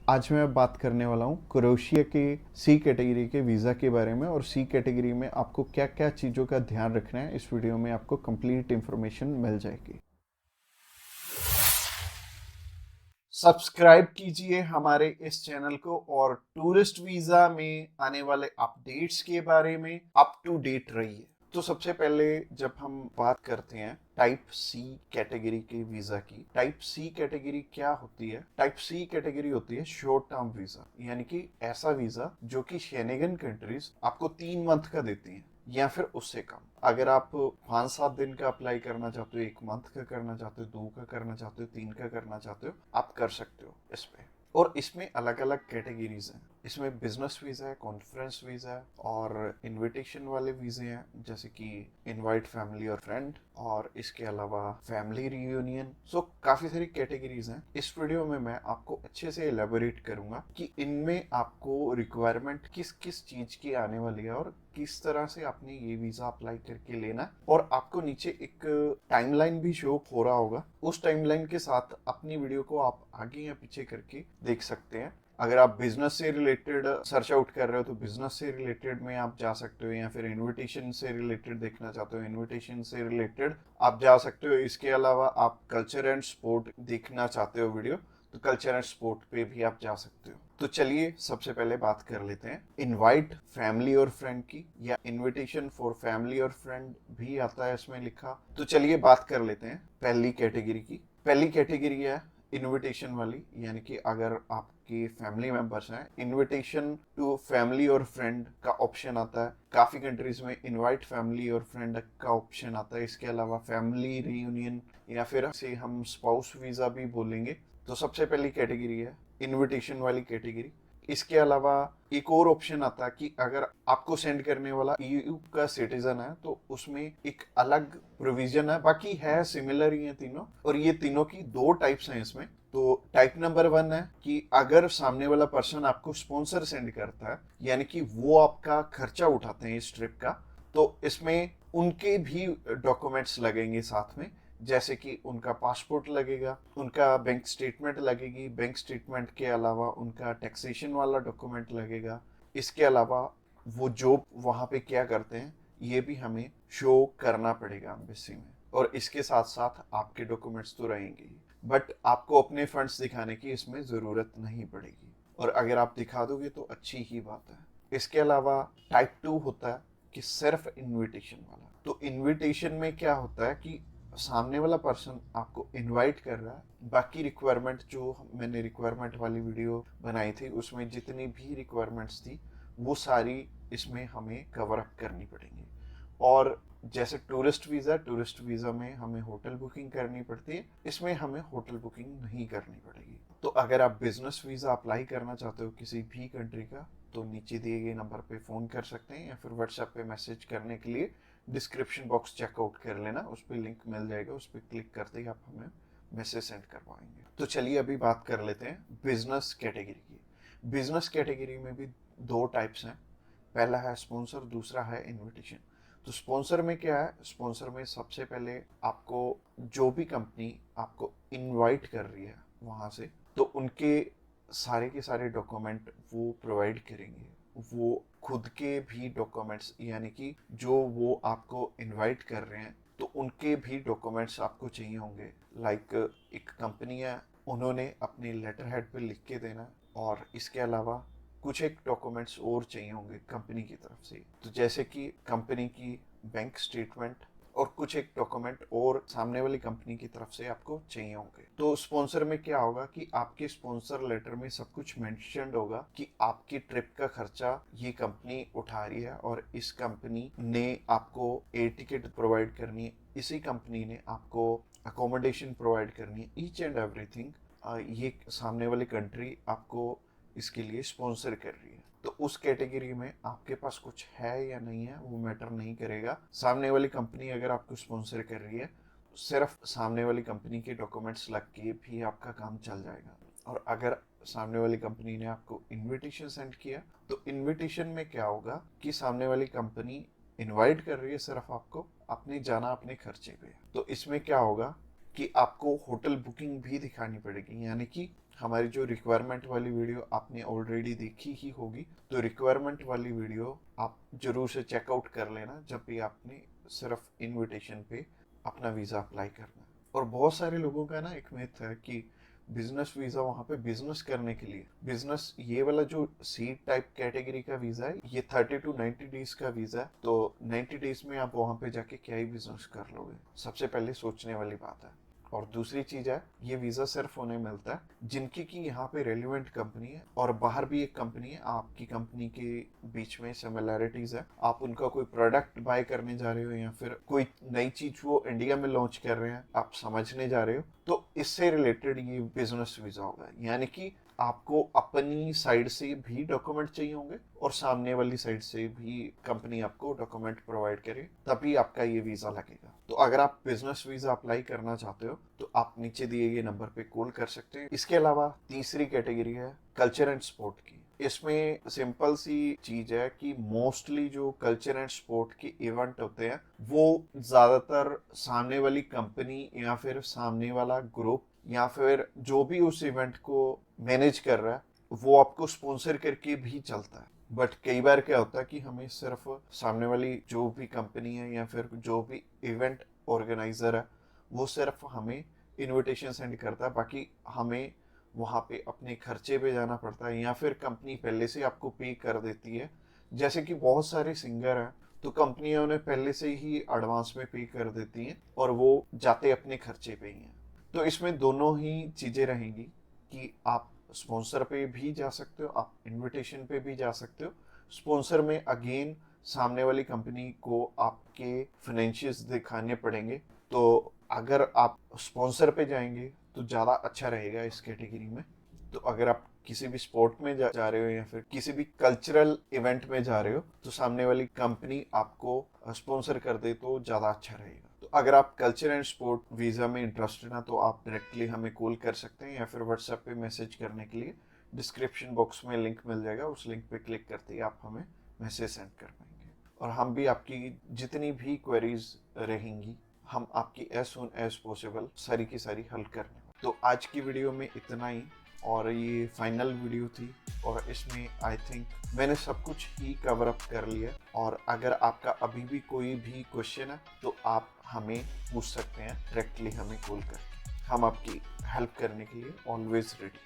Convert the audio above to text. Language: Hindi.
आज मैं बात करने वाला हूँ क्रोएशिया के सी कैटेगरी के वीज़ा के बारे में, और सी कैटेगरी में आपको क्या क्या चीज़ों का ध्यान रखना है। इस वीडियो में आपको कंप्लीट इन्फॉर्मेशन मिल जाएगी। सब्सक्राइब कीजिए हमारे इस चैनल को और टूरिस्ट वीज़ा में आने वाले अपडेट्स के बारे में अप टू डेट रहिए। तो सबसे पहले जब हम बात करते हैं टाइप सी कैटेगरी के वीजा की, टाइप सी कैटेगरी क्या होती है? टाइप सी कैटेगरी होती है शॉर्ट टर्म वीजा, यानी कि ऐसा वीजा जो कि शेनेगन कंट्रीज आपको 3 मंथ का देती हैं या फिर उससे कम। अगर आप 5-7 दिन का अप्लाई करना चाहते हो, 1 मंथ का करना चाहते हो, 2 का करना चाहते हो, 3 का करना चाहते हो, आप कर सकते हो इस पे। और इसमें अलग अलग कैटेगरीज हैं। इसमें बिजनेस वीजा है, कॉन्फ्रेंस वीजा है और इनविटेशन वाले वीजे हैं, जैसे कि इनवाइट फैमिली और फ्रेंड, और इसके अलावा फैमिली रियूनियन। सो काफी सारी कैटेगरीज हैं। इस वीडियो में मैं आपको अच्छे से एलेबोरेट करूंगा कि इनमें आपको रिक्वायरमेंट किस किस चीज की आने वाली है और किस तरह से आपने ये वीजा अप्लाई करके लेना। और आपको नीचे एक टाइमलाइन भी शो हो रहा होगा, उस टाइमलाइन के साथ अपनी वीडियो को आप आगे या पीछे करके देख सकते हैं। अगर आप बिजनेस से रिलेटेड सर्च आउट कर रहे हो तो बिजनेस से रिलेटेड में आप जा सकते हो, या फिर इनविटेशन से रिलेटेड देखना चाहते हो, इनविटेशन से रिलेटेड आप जा सकते हो। इसके अलावा आप कल्चर एंड स्पोर्ट देखना चाहते हो वीडियो, तो कल्चर एंड स्पोर्ट पे भी आप जा सकते हो। तो चलिए सबसे पहले बात कर लेते हैं इनवाइट फैमिली और फ्रेंड की, या इनविटेशन फॉर फैमिली और फ्रेंड भी आता है इसमें लिखा। तो चलिए बात कर लेते हैं पहली कैटेगरी की। पहली कैटेगरी है इनविटेशन वाली, यानी कि अगर आपके फैमिली मेंबर्स हैं, इनविटेशन टू फैमिली और फ्रेंड का ऑप्शन आता है। काफी कंट्रीज में इनवाइट फैमिली और फ्रेंड का ऑप्शन आता है। इसके अलावा फैमिली रियूनियन, या फिर से हम स्पाउस वीजा भी बोलेंगे। तो सबसे पहली कैटेगरी है इनविटेशन वाली कैटेगरी। इसके अलावा एक और ऑप्शन आता है कि अगर आपको सेंड करने वाला ईयू का सिटीजन है तो उसमें एक अलग प्रोविजन है, बाकी है सिमिलर ही है तीनों। और ये तीनों की 2 टाइप्स हैं इसमें। तो टाइप नंबर 1 है कि अगर सामने वाला पर्सन आपको स्पॉन्सर सेंड करता है, यानी कि वो आपका खर्चा उठाते हैं इस ट्रिप का, तो इसमें उनके भी डॉक्यूमेंट्स लगेंगे साथ में, जैसे कि उनका पासपोर्ट लगेगा, उनका बैंक स्टेटमेंट लगेगी, बैंक स्टेटमेंट के अलावा उनका टैक्सेशन वाला डॉक्यूमेंट लगेगा। इसके अलावा वो जॉब वहाँ पे क्या करते हैं ये भी हमें शो करना पड़ेगा एम्बेसी में। और इसके साथ साथ आपके डॉक्यूमेंट्स तो रहेंगे ही, बट आपको अपने फंड्स दिखाने की इसमें ज़रूरत नहीं पड़ेगी, और अगर आप दिखा दोगे तो अच्छी ही बात है। इसके अलावा टाइप 2 होता है कि सिर्फ इनविटेशन वाला। तो इनविटेशन में क्या होता है कि सामने वाला पर्सन आपको इनवाइट कर रहा है, बाकी रिक्वायरमेंट जो मैंने रिक्वायरमेंट वाली वीडियो बनाई थी उसमें जितनी भी रिक्वायरमेंट्स थी वो सारी इसमें हमें कवर अप करनी पड़ेंगी। और जैसे टूरिस्ट वीजा में हमें होटल बुकिंग करनी पड़ती है, इसमें हमें होटल बुकिंग नहीं करनी पड़ेगी। तो अगर आप बिजनेस वीजा अप्लाई करना चाहते हो किसी भी कंट्री का, तो नीचे दिए गए नंबर पे फोन कर सकते हैं, या फिर व्हाट्सएप पे मैसेज करने के लिए डिस्क्रिप्शन बॉक्स चेकआउट कर लेना, उस पर लिंक मिल जाएगा, उस पर क्लिक करते ही आप हमें मैसेज सेंड कर पाएंगे। तो चलिए अभी बात कर लेते हैं बिजनेस कैटेगरी की। बिजनेस कैटेगरी में भी 2 टाइप्स हैं। पहला है स्पॉन्सर, दूसरा है इनविटेशन। तो स्पॉन्सर में क्या है? स्पॉन्सर में सबसे पहले आपको जो भी कंपनी आपको इनवाइट कर रही है वहाँ से, तो उनके सारे के सारे डॉक्यूमेंट वो प्रोवाइड करेंगे। वो खुद के भी डॉक्यूमेंट्स, यानी कि जो वो आपको इनवाइट कर रहे हैं तो उनके भी डॉक्यूमेंट्स आपको चाहिए होंगे। लाइक एक कंपनी है, उन्होंने अपने लेटर हेड पे लिख के देना, और इसके अलावा कुछ एक डॉक्यूमेंट्स और चाहिए होंगे कंपनी की तरफ से। तो जैसे कि कंपनी की बैंक स्टेटमेंट और कुछ एक डॉक्यूमेंट और सामने वाली कंपनी की तरफ से आपको चाहिए होंगे। तो स्पॉन्सर में क्या होगा कि आपके स्पॉन्सर लेटर में सब कुछ मेंशन्ड होगा कि आपकी ट्रिप का खर्चा ये कंपनी उठा रही है, और इस कंपनी ने आपको एयर टिकट प्रोवाइड करनी है, इसी कंपनी ने आपको अकोमोडेशन प्रोवाइड करनी है, ईच एंड एवरीथिंग ये सामने वाली कंट्री आपको इसके लिए स्पॉन्सर कर रही है। तो उस कैटेगरी में आपके पास कुछ है या नहीं है वो मैटर नहीं करेगा। सामने वाली कंपनी अगर आपको स्पॉन्सर कर रही है, सिर्फ सामने वाली कंपनी के डॉक्यूमेंट्स लग के भी आपका काम चल जाएगा। और अगर सामने वाली कंपनी ने आपको इनविटेशन सेंड किया, तो इनविटेशन में क्या होगा कि सामने वाली कंपनी इनवाइट कर रही है सिर्फ आपको, आपने जाना अपने खर्चे पे। तो इसमें क्या होगा कि आपको होटल बुकिंग भी दिखानी पड़ेगी, यानी कि हमारी जो रिक्वायरमेंट वाली वीडियो आपने ऑलरेडी देखी ही होगी, तो रिक्वायरमेंट वाली वीडियो आप जरूर से चेकआउट कर लेना जब भी आपने सिर्फ इनविटेशन पे अपना वीज़ा अप्लाई करना है। और बहुत सारे लोगों का ना एक मिथ है कि बिजनेस वीज़ा वहाँ पे बिजनेस करने के लिए, बिजनेस ये वाला जो सी टाइप कैटेगरी का वीज़ा है ये 30 to 90 डेज का वीज़ा है, तो 90 डेज में आप वहाँ पे जाके क्या ही बिजनेस कर लोगे, सबसे पहले सोचने वाली बात है। और दूसरी चीज है, ये वीजा सिर्फ उन्हें मिलता है जिनकी की यहाँ पे रेलिवेंट कंपनी है और बाहर भी एक कंपनी है, आपकी कंपनी के बीच में सिमिलैरिटीज है, आप उनका कोई प्रोडक्ट बाय करने जा रहे हो या फिर कोई नई चीज वो इंडिया में लॉन्च कर रहे हैं आप समझने जा रहे हो, तो इससे रिलेटेड ये बिजनेस वीजा होगा। यानी कि आपको अपनी साइड से भी डॉक्यूमेंट चाहिए होंगे और सामने वाली साइड से भी कंपनी आपको डॉक्यूमेंट प्रोवाइड करे, तभी आपका ये वीजा लगेगा। तो अगर आप बिजनेस वीजा अप्लाई करना चाहते हो तो आप नीचे दिए गए नंबर पे कॉल कर सकते हैं। इसके अलावा तीसरी कैटेगरी है कल्चर एंड स्पोर्ट की। इसमें सिंपल सी चीज है कि मोस्टली जो कल्चर एंड स्पोर्ट के इवेंट होते हैं वो ज्यादातर सामने वाली कंपनी या फिर सामने वाला ग्रुप या फिर जो भी उस इवेंट को मैनेज कर रहा है वो आपको स्पॉन्सर करके भी चलता है। बट कई बार क्या होता है कि हमें सिर्फ सामने वाली जो भी कंपनी है या फिर जो भी इवेंट ऑर्गेनाइजर है वो सिर्फ हमें इनविटेशन सेंड करता है, बाकी हमें वहाँ पे अपने खर्चे पे जाना पड़ता है या फिर कंपनी पहले से आपको पे कर देती है। जैसे कि बहुत सारे सिंगर हैं तो कंपनियां उन्हें पहले से ही एडवांस में पे कर देती हैं और वो जाते अपने खर्चे पे ही हैं। तो इसमें दोनों ही चीज़ें रहेंगी कि आप स्पॉन्सर पे भी जा सकते हो, आप इनविटेशन पे भी जा सकते हो। स्पॉन्सर में अगेन सामने वाली कंपनी को आपके फाइनेंशियल्स दिखाने पड़ेंगे, तो अगर आप स्पॉन्सर पे जाएंगे तो ज़्यादा अच्छा रहेगा इस कैटेगरी में। तो अगर आप किसी भी स्पोर्ट में जा रहे हो या फिर किसी भी कल्चरल इवेंट में जा रहे हो तो सामने वाली कंपनी आपको स्पॉन्सर कर दे तो ज़्यादा अच्छा रहेगा। तो अगर आप कल्चर एंड स्पोर्ट वीज़ा में इंटरेस्टेड हैं तो आप डायरेक्टली हमें कॉल कर सकते हैं या फिर व्हाट्सएप पे मैसेज करने के लिए डिस्क्रिप्शन बॉक्स में लिंक मिल जाएगा, उस लिंक पे क्लिक करते ही आप हमें मैसेज सेंड कर पाएंगे और हम भी आपकी जितनी भी क्वेरीज रहेंगी हम आपकी एज सुन एज पॉसिबल सारी की सारी हल करने। तो आज की वीडियो में इतना ही और ये फाइनल वीडियो थी और इसमें आई थिंक मैंने सब कुछ ही कवर अप कर लिया। और अगर आपका अभी भी कोई भी क्वेश्चन है तो आप हमें पूछ सकते हैं डायरेक्टली हमें कॉल करके, हम आपकी हेल्प करने के लिए ऑलवेज रेडी।